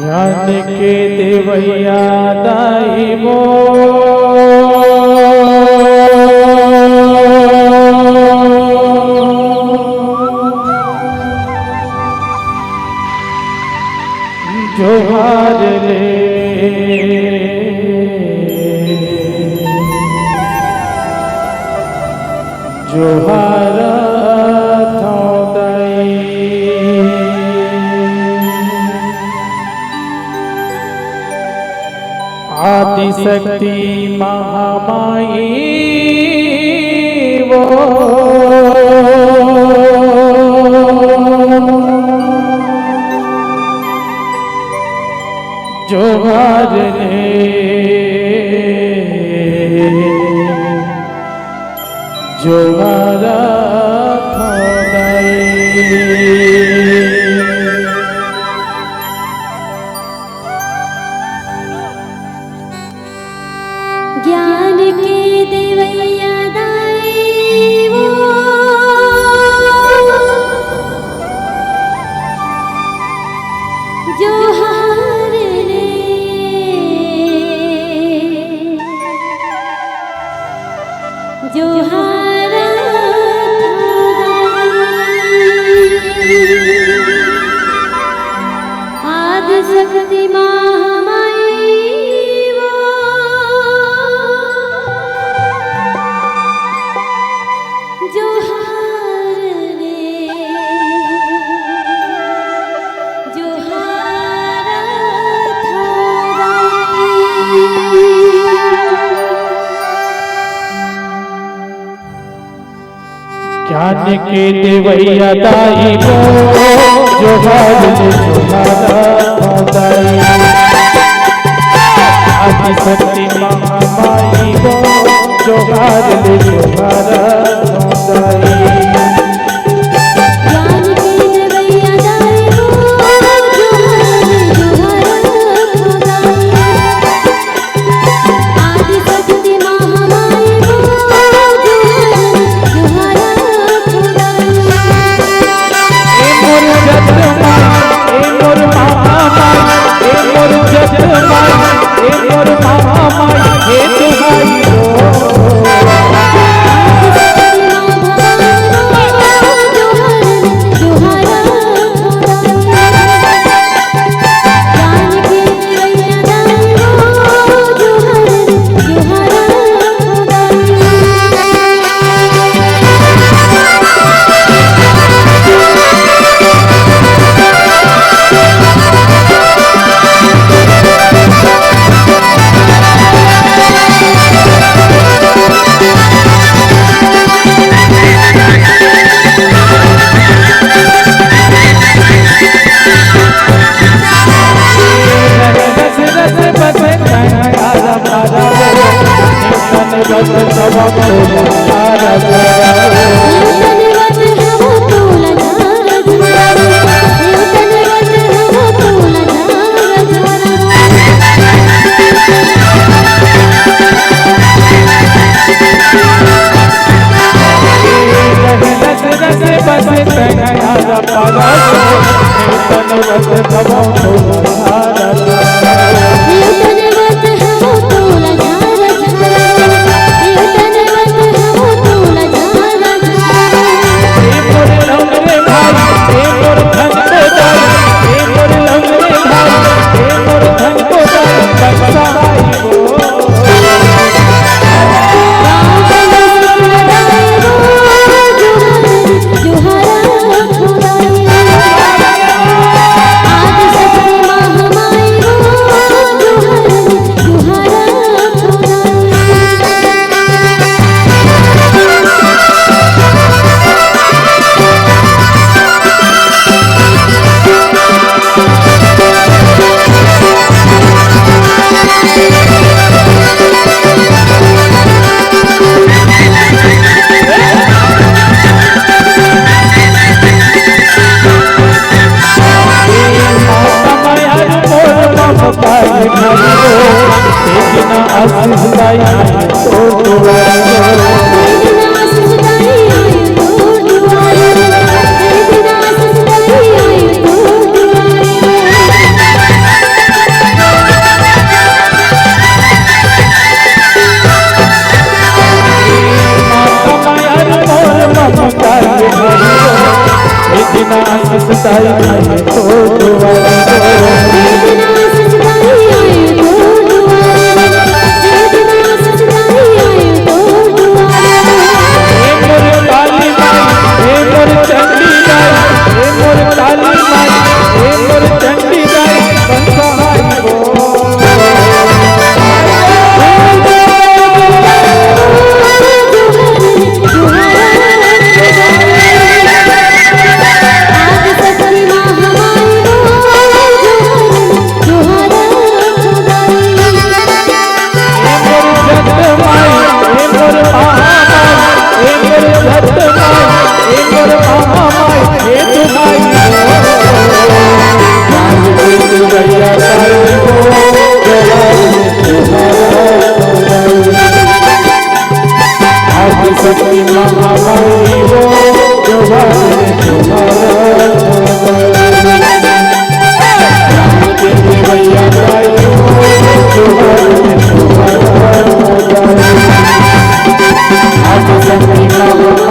ज्ञान के देवैया दाई मो जोहार ले जोहार आदि शक्ति महामाई वो जोहार ले जोहार ज्ञान के देवैया दाई वो जोहार ले जोहार आदि शक्ति ज्ञान के देवैया दाई मो जोहार ले जोहार दाई आदि शक्ति महामाई वो जोहार ले जोहार दाई सताई आए तो दुआरे वेदना सताई आए तो दुआरे वेदना सताई आए तो दुआरे हे मोर काली माई हे मोर चंडी गाय हे मोर काली माई हे मोर चंडी गाय बंसहाई हो शक्ति महामाई वो जो भैया शक्ति